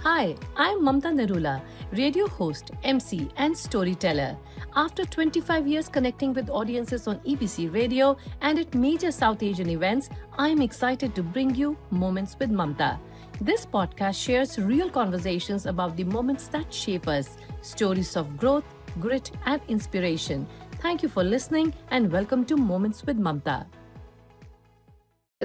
Hi, I'm Mamta Narula, radio host, MC, and storyteller. After 25 years connecting with audiences on EBC radio and at major South Asian events, I'm excited to bring you Moments with Mamta. This podcast shares real conversations about the moments that shape us, stories of growth, grit, and inspiration. Thank you for listening and welcome to Moments with Mamta.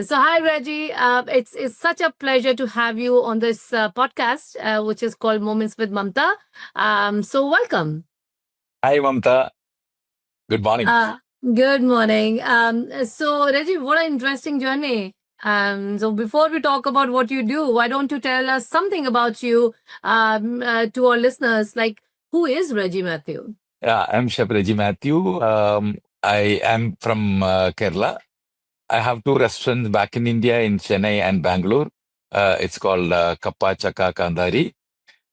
So, hi, Reggie. It's such a pleasure to have you on this podcast, which is called Moments with Mamta. So, welcome. Hi, Mamta. Good morning. Good morning. So, Reggie, what an interesting journey. So, before we talk about what you do, why don't you tell us something about you to our listeners? Like, who is Regi Mathew? Yeah, I'm Chef Regi Mathew. I am from Kerala. I have two restaurants back in India in Chennai and Bangalore. It's called Kappa Chakka Kandhari.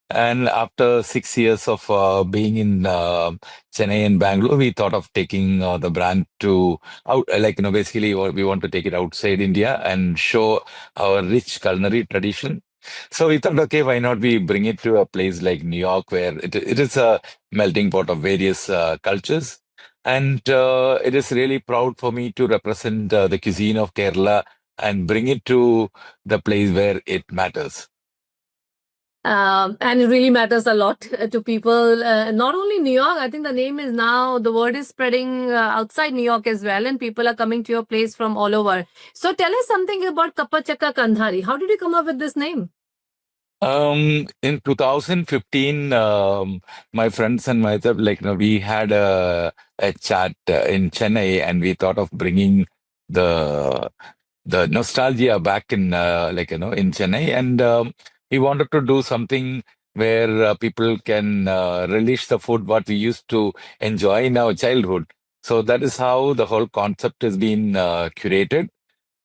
And after 6 years of being in Chennai and Bangalore, we thought of taking the brand to out, basically we want to take it outside India and show our rich culinary tradition. So we thought, okay, why not we bring it to a place like New York, where it is a melting pot of various cultures. And it is really proud for me to represent the cuisine of Kerala and bring it to the place where it matters. And it really matters a lot to people. Not only New York, I think the name is now, the word is spreading outside New York as well, and people are coming to your place from all over. So tell us something about Kappa Chakka Kandhari. How did you come up with this name? In 2015, my friends and myself, we had a chat in Chennai, and we thought of bringing the the nostalgia back in in Chennai, and we wanted to do something where people can relish the food what we used to enjoy in our childhood. So that is how the whole concept has been curated.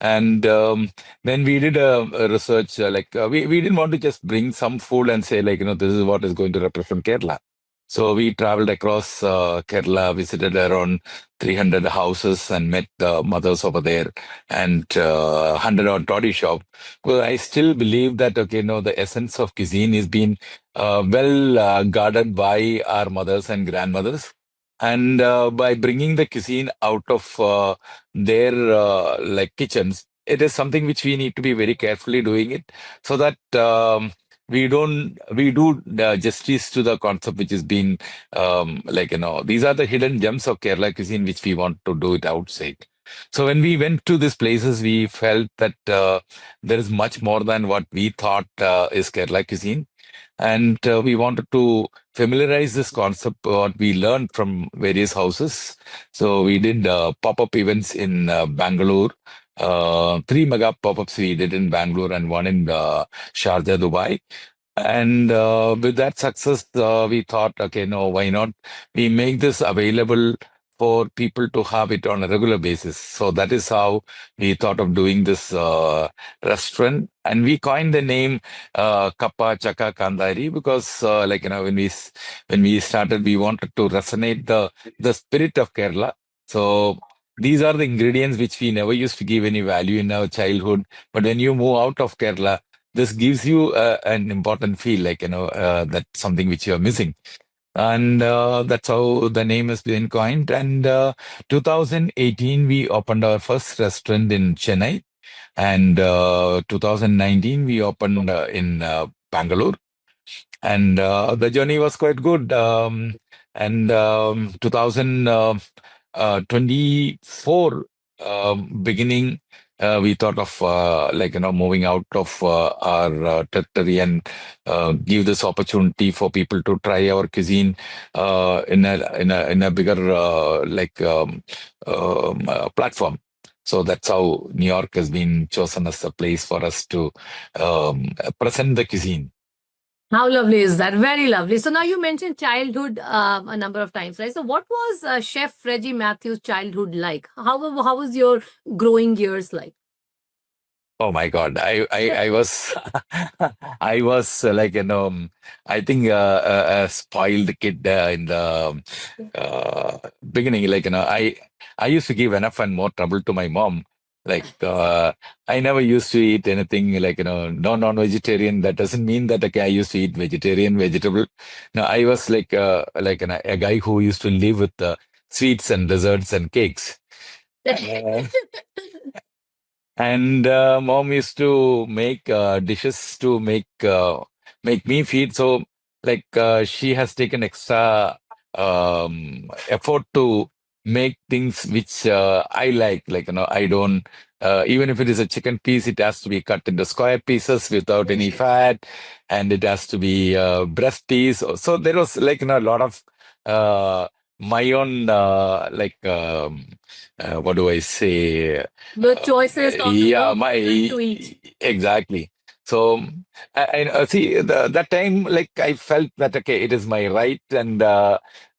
And then we did a research, we didn't want to just bring some food and say, this is what is going to represent Kerala. So we traveled across Kerala, visited around 300 houses and met the mothers over there, and 100 on toddy shop. Well, I still believe that, the essence of cuisine is being guarded by our mothers and grandmothers. And by bringing the cuisine out of their kitchens, it is something which we need to be very carefully doing it, so that we do justice to the concept which is being these are the hidden gems of Kerala cuisine which we want to do it outside. So when we went to these places, we felt that there is much more than what we thought is Kerala cuisine. And we wanted to familiarize this concept, what we learned from various houses. So we did pop-up events in Bangalore. Three mega pop-ups we did in Bangalore and one in Sharjah, Dubai. And with that success, we thought, okay, no, why not? We make this available for people to have it on a regular basis. So that is how we thought of doing this restaurant. And we coined the name Kappa Chakka Kandhari because, when we started, we wanted to resonate the spirit of Kerala. So these are the ingredients which we never used to give any value in our childhood. But when you move out of Kerala, this gives you an important feel, that's something which you are missing. And that's how the name has been coined. And 2018, we opened our first restaurant in Chennai. And 2019, we opened in Bangalore. And the journey was quite good. And 2024 beginning, we thought of moving out of our territory and give this opportunity for people to try our cuisine in a bigger platform. So that's how New York has been chosen as a place for us to present the cuisine. How lovely is that? Very lovely. So now you mentioned childhood a number of times, right? So what was Chef Regi Mathew's childhood like? How was your growing years like? Oh my God, I was I was I think a spoiled kid in the beginning. I used to give enough and more trouble to my mom. Like, I never used to eat anything like, no non-vegetarian. That doesn't mean that, okay, I used to eat vegetarian, vegetable. No, I was like a guy who used to live with sweets and desserts and cakes. Uh, and mom used to make dishes to make me feed. So, like, she has taken extra effort to make things which I like. Like, I don't. Even if it is a chicken piece, it has to be cut into square pieces without any fat, and it has to be breast piece. So there was, like, a lot of uh, my own what do I say? The choices of, Yeah, to eat. exactly. So I see that time, like, I felt that, okay, it is my right, and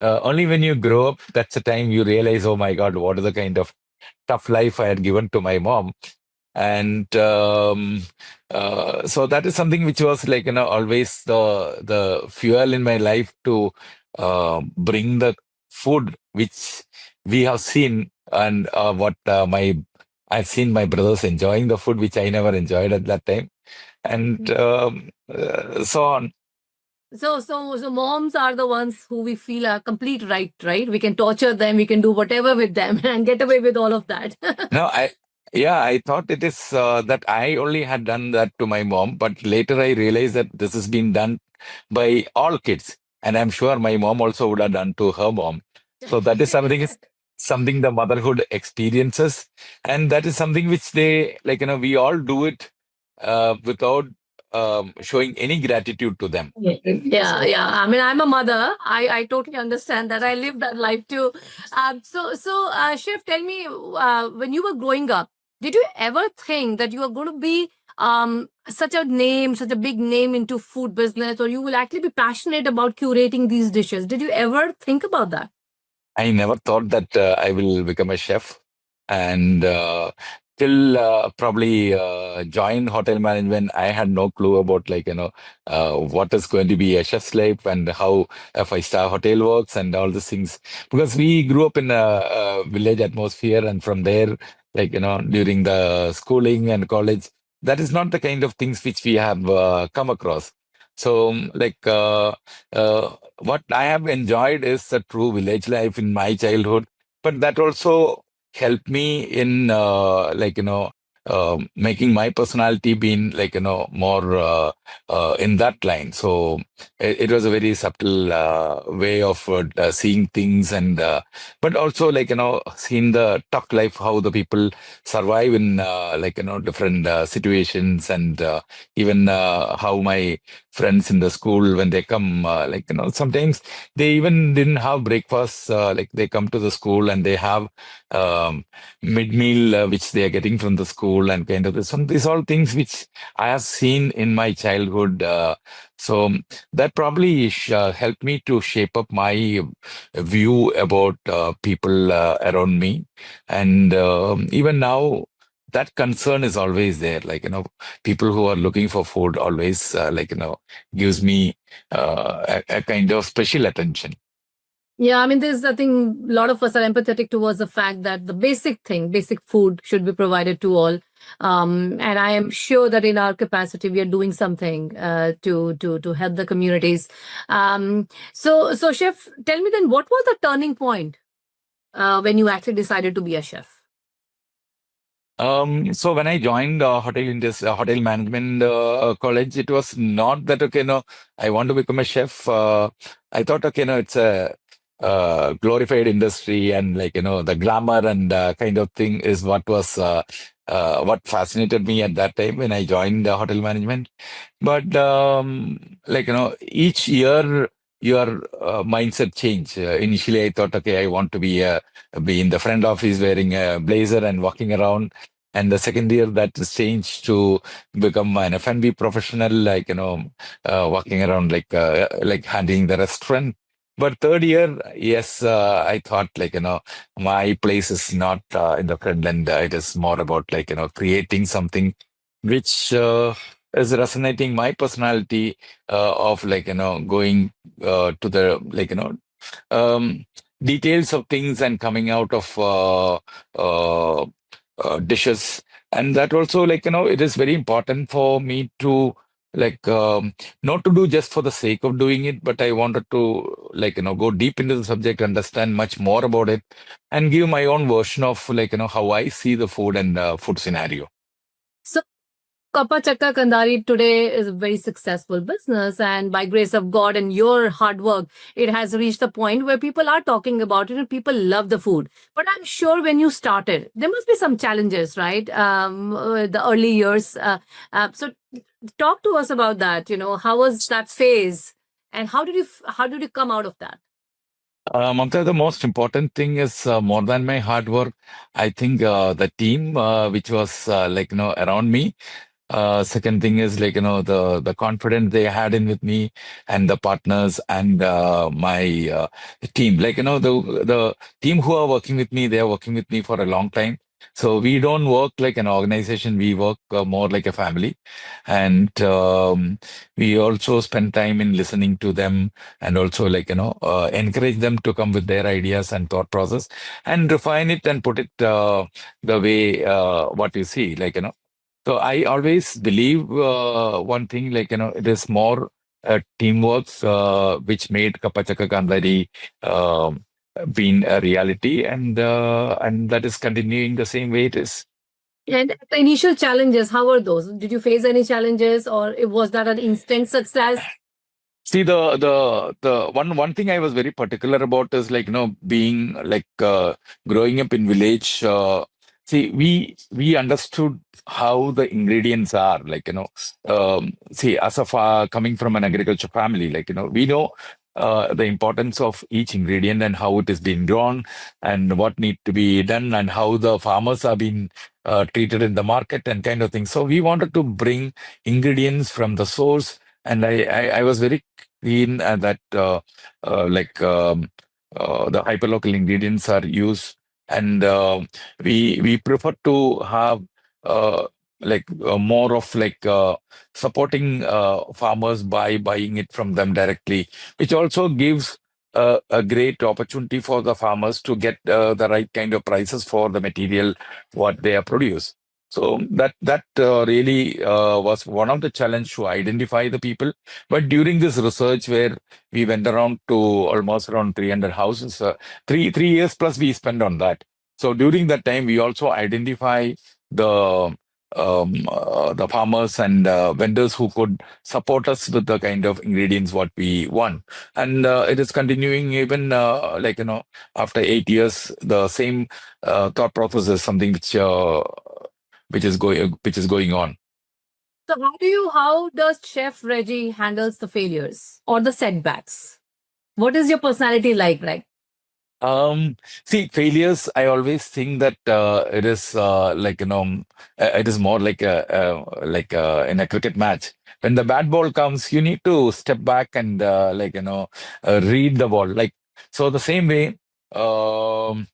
only when you grow up, that's the time you realize, oh my God, what is the kind of tough life I had given to my mom. And so that is something which was, like, always the fuel in my life to bring the food which we have seen, and what my I've seen my brothers enjoying the food which I never enjoyed at that time, and so on. So moms are the ones who we feel are complete right? We can torture them, we can do whatever with them and get away with all of that. No, yeah, I thought it is that I only had done that to my mom, but later I realized that this has been done by all kids, and I'm sure my mom also would have done to her mom. So that is something the motherhood experiences, and that is something which they, like, we all do it without showing any gratitude to them. Yeah. I mean, I'm a mother. I totally understand that. I lived that life too. So, Chef, tell me, when you were growing up, did you ever think that you are going to be such a name, such a big name into food business, or you will actually be passionate about curating these dishes? Did you ever think about that? I never thought that I will become a chef, and till probably join hotel management, I had no clue about, like, what is going to be a chef's life and how a five-star hotel works and all these things. Because we grew up in a village atmosphere, and from there, like, during the schooling and college, that is not the kind of things which we have come across. So, like, what I have enjoyed is the true village life in my childhood, but that also helped me in, making my personality being, like, more in that line. So it was a very subtle way of seeing things, and but also, like, seeing the tough life, how the people survive in, different situations, and even how my friends in the school, when they come, sometimes they even didn't have breakfast, like, they come to the school and they have mid-meal which they are getting from the school, and kind of this. Some these all things which I have seen in my childhood. So that probably helped me to shape up my view about people around me, and even now that concern is always there. Like, people who are looking for food always, gives me a kind of special attention. Yeah, I mean, I think a lot of us are empathetic towards the fact that the basic thing, basic food should be provided to all. And I am sure that in our capacity, we are doing something to help the communities. So, Chef, tell me then, what was the turning point when you actually decided to be a chef? So when I joined hotel management college, it was not that, okay, no, I want to become a chef. I thought, okay, no, it's a glorified industry, and, like, the glamour and kind of thing is what fascinated me at that time when I joined hotel management. But each year your mindset change. Initially, I thought, okay, I want to be in the front office wearing a blazer and walking around. And the second year, that has changed to become an F&B professional, like, walking around, like handling the restaurant. But third year, yes, I thought, like, my place is not in the front end. It is more about, like, creating something which is resonating my personality of, like, going to the, like, um, details of things, and coming out of uh, dishes. And that also, it is very important for me to like not to do just for the sake of doing it, but I wanted to go deep into the subject, understand much more about it, and give my own version of how I see the food and food scenario. So Kappa Chakka Kandhari today is a very successful business, and by grace of God and your hard work, it has reached the point where people are talking about it and people love the food. But I'm sure when you started, there must be some challenges, right? The early years. So talk to us about that. How was that phase, and how did you come out of that? Mamta, the most important thing is more than my hard work. I think the team which was around me. Second thing is the confidence they had in with me and the partners and my team. The team who are working with me, they are working with me for a long time. So we don't work like an organization. We work more like a family, and we also spend time in listening to them and also encourage them to come with their ideas and thought process and refine it and put it the way what you see so I always believe one thing, it is more teamwork, which made Kappa Chakka Kandhari been a reality, and that is continuing the same way it is. And the initial challenges, how were those? Did you face any challenges, or was that an instant success? See, the one thing I was very particular about is being growing up in village. See, we understood how the ingredients are see, as of coming from an agriculture family, we know the importance of each ingredient and how it is being grown and what need to be done and how the farmers are being treated in the market and kind of thing. So we wanted to bring ingredients from the source, and I was very keen that the hyperlocal ingredients are used, and we prefer to have more of supporting farmers by buying it from them directly, which also gives a great opportunity for the farmers to get the right kind of prices for the material what they are produce. So that really was one of the challenge to identify the people. But during this research, where we went around to almost around 300 houses, 3 years plus we spent on that. So during that time, we also identify the the farmers and vendors who could support us with the kind of ingredients what we want, and it is continuing even after 8 years. The same thought process is something which is going on. So how does Chef Regi handles the failures or the setbacks? What is your personality like, right? See, failures, I always think that it is it is more in a cricket match. When the bad ball comes, you need to step back and read the ball. So the same way, um,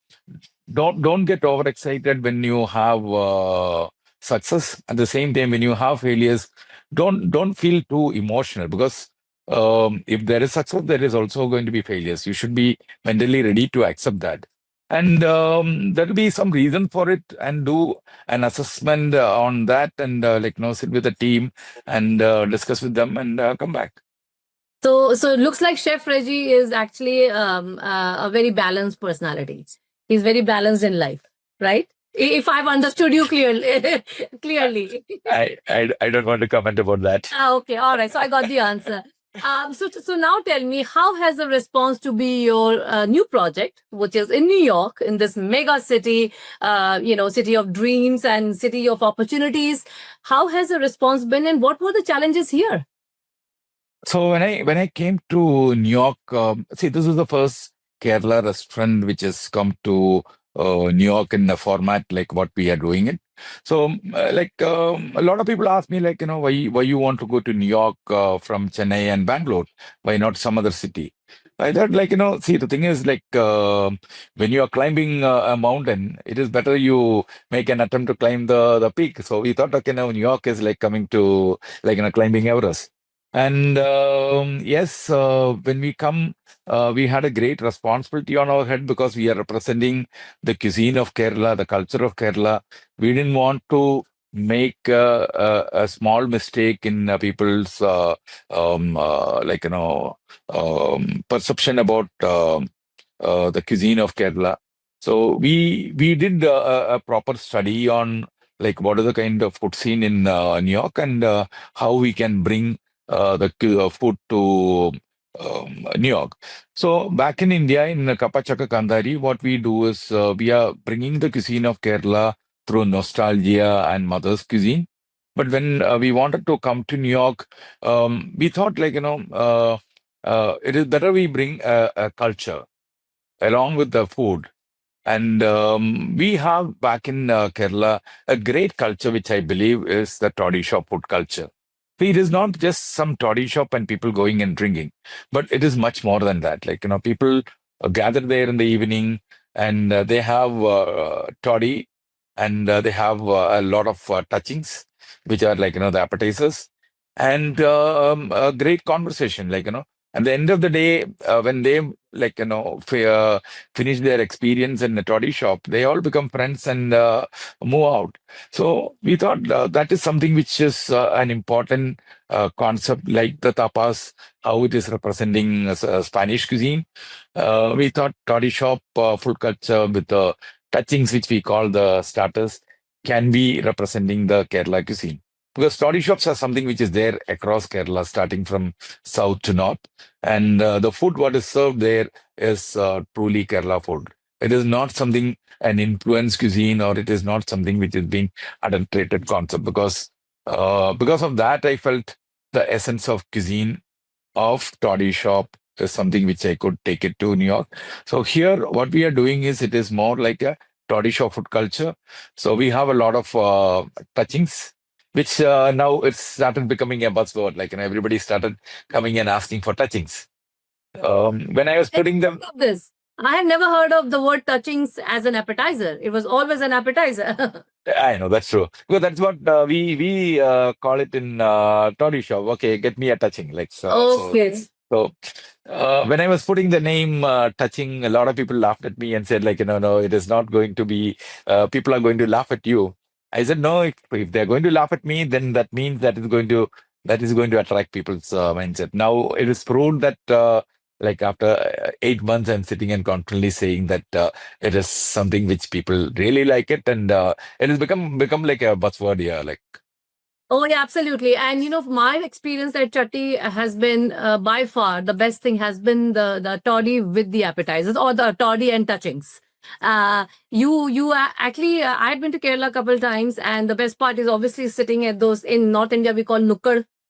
don't get overexcited when you have success. At the same time, when you have failures, don't feel too emotional, because if there is success, there is also going to be failures. You should be mentally ready to accept that. And there will be some reason for it, and do an assessment on that, and sit with the team and discuss with them and come back. So it looks like Chef Regi is actually a very balanced personality. He's very balanced in life, right? If I've understood you clearly, clearly. I don't want to comment about that. Okay, all right. So I got the answer. So now tell me, how has the response to be your new project, which is in New York, in this mega city, city of dreams and city of opportunities? How has the response been, and what were the challenges here? So when I came to New York, see, this is the first Kerala restaurant which has come to New York in a format like what we are doing it. So a lot of people ask me why you want to go to New York from Chennai and Bangalore? Why not some other city? I thought see, the thing is when you are climbing a mountain, it is better you make an attempt to climb the peak. So we thought New York is like coming to climbing Everest. And yes, when we come, we had a great responsibility on our head because we are representing the cuisine of Kerala, the culture of Kerala. We didn't want to make a small mistake in people's like perception about the cuisine of Kerala. So we did a proper study on like what are the kind of food scene in New York and how we can bring the food to New York. So back in India, in Kappa Chakka Kandhari, what we do is we are bringing the cuisine of Kerala through nostalgia and mother's cuisine. But when we wanted to come to New York, we thought like, it is better we bring a culture along with the food. And we have back in Kerala a great culture, which I believe is the toddy shop food culture. See, it is not just some toddy shop and people going and drinking, but it is much more than that. Like, people gather there in the evening and they have toddy and they have a lot of touchings, which are like, the appetizers and a great conversation, like, at the end of the day, when they like, finish their experience in the toddy shop, they all become friends and move out. So we thought that is something which is an important concept, like the tapas, how it is representing Spanish cuisine. We thought toddy shop food culture with the touchings, which we call the starters, can be representing the Kerala cuisine. Because toddy shops are something which is there across Kerala, starting from south to north. And the food what is served there is truly Kerala food. It is not something an influence cuisine, or it is not something which is being adulterated concept. Because of that, I felt the essence of cuisine of toddy shop is something which I could take it to New York. So here, what we are doing is it is more like a toddy shop food culture. So we have a lot of touchings, which now it's started becoming a buzzword. Like, everybody started coming and asking for touchings. When I was Never putting them, heard of this. I had never heard of the word touchings as an appetizer. It was always an appetizer. I know that's true. Because that's what we call it in toddy shop. Okay, get me a touching. Like Okay. so. When I was putting the name touching, a lot of people laughed at me and said, like, no, it is not going to be. People are going to laugh at you. I said, no. If they're going to laugh at me, then that means that is going to attract people's mindset. Now it is proved that. Like after 8 months, I'm sitting and constantly saying that it is something which people really like it, and it has become like a buzzword here. Like, Oh, yeah, absolutely. And my experience at Chatti has been by far the best thing has been the toddy with the appetizers or the toddy and touchings. Actually, I had been to Kerala a couple times, and the best part is obviously sitting at those in North India we call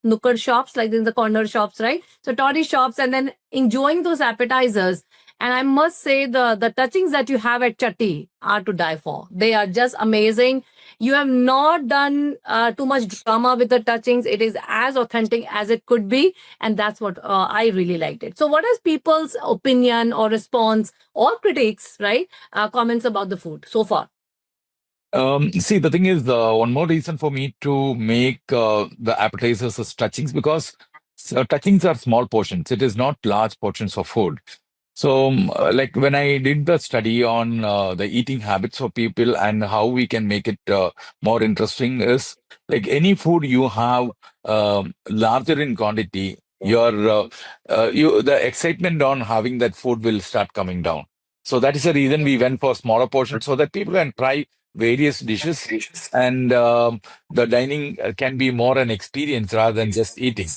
nukkad shops, like in the corner shops, right? So toddy shops, and then enjoying those appetizers. And I must say the touchings that you have at Chatti are to die for. They are just amazing. You have not done too much drama with the touchings. It is as authentic as it could be, and that's what I really liked it. So what is people's opinion or response or critics, right? Comments about the food so far? see, the thing is, one more reason for me to make the appetizers as touchings, because touchings are small portions. It is not large portions of food. So, like when I did the study on the eating habits of people and how we can make it more interesting, is like any food you have larger in quantity, the excitement on having that food will start coming down. So that is the reason we went for smaller portions so that people can try various dishes, and the dining can be more an experience rather than just eating.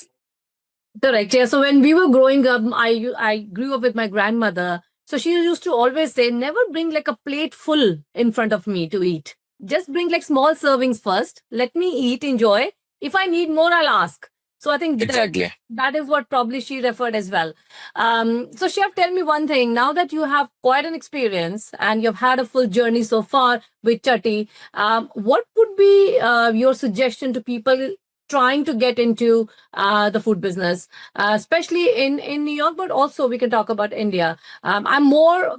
Correct. Yeah. So when we were growing up, I grew up with my grandmother. So she used to always say, never bring like a plate full in front of me to eat. Just bring like small servings first. Let me eat, enjoy. If I need more, I'll ask. So I think Exactly. that is what probably she referred as well. So chef, tell me one thing. Now that you have quite an experience and you've had a full journey so far with Chatti, what would be your suggestion to people trying to get into the food business, especially in New York, but also we can talk about India. I'm more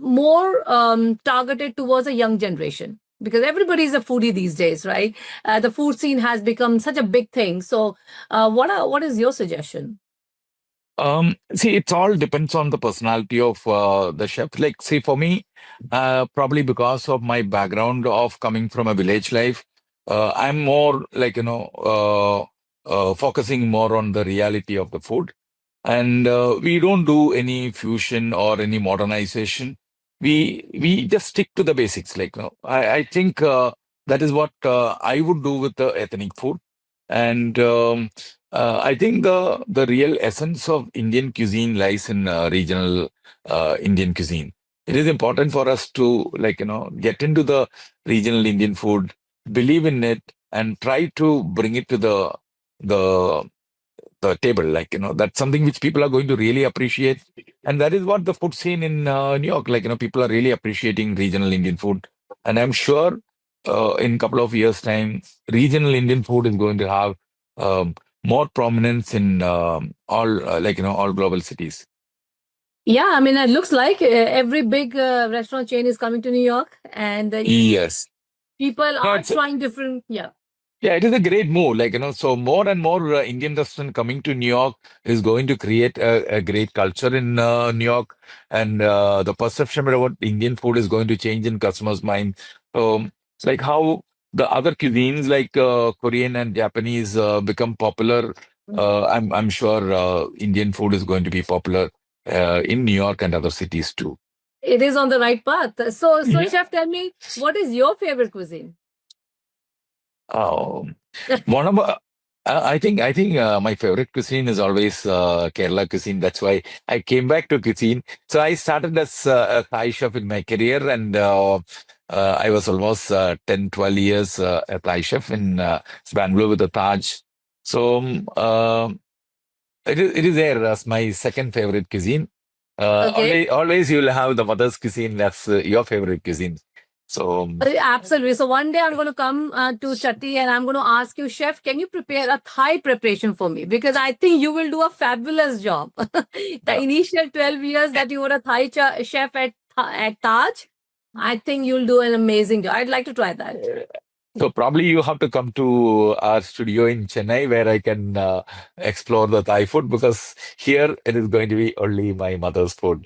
targeted towards a young generation. Because everybody is a foodie these days, right? The food scene has become such a big thing. So, what is your suggestion? See, it all depends on the personality of the chef. Like, say, for me, probably because of my background of coming from a village life, I'm more like, focusing more on the reality of the food. And we don't do any fusion or any modernization. We just stick to the basics. Like, I think that is what I would do with the ethnic food. And I think the real essence of Indian cuisine lies in regional Indian cuisine. It is important for us to get into the regional Indian food, believe in it, and try to bring it to the the table. That's something which people are going to really appreciate, and that is what the food scene in New York. People are really appreciating regional Indian food, and I'm sure in a couple of years' time, regional Indian food is going to have more prominence in all all global cities. Yeah, I mean, it looks like every big restaurant chain is coming to New York, and Yes. people No, are it's trying different. Yeah. Yeah, it is a great move. So more and more Indian restaurant coming to New York is going to create a great culture in New York, and the perception about Indian food is going to change in customers' mind. It's like how the other cuisines like Korean and Japanese become popular. I'm sure Indian food is going to be popular in New York and other cities too. It is on the right path. So, Yeah. chef, tell me, what is your favorite cuisine? Um, One of I think my favorite cuisine is always Kerala cuisine. That's why I came back to cuisine. So I started as a Thai chef in my career, and I was almost 10, 12 years a Thai chef in Bangalore with the Taj. So it is there as my second favorite cuisine. Okay. Always you'll have the mother's cuisine that's your favorite cuisine. So Absolutely. So one day I'm going to come to Chatti and I'm going to ask you, chef, can you prepare a Thai preparation for me? Because I think you will do a fabulous job. The initial 12 years that you were a Thai chef at Taj, I think you'll do an amazing job. I'd like to try that. So probably you have to come to our studio in Chennai where I can explore the Thai food, because here it is going to be only my mother's food.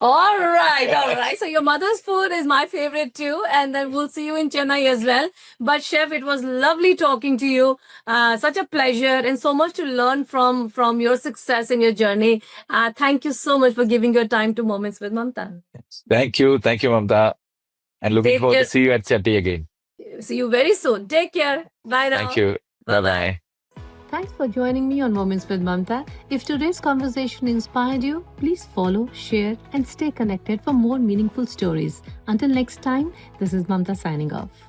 All right, all right. So your mother's food is my favorite too, and then we'll see you in Chennai as well. But chef, it was lovely talking to you. Such a pleasure, and so much to learn from your success in your journey. Thank you so much for giving your time to Moments with Mamta. Thank you, Mamta, and looking Take forward care. to see you at Chatti again. See you very soon. Take care. Bye now. Thank you. Bye bye. Thanks for joining me on Moments with Mamta. If today's conversation inspired you, please follow, share, and stay connected for more meaningful stories. Until next time, this is Mamta signing off.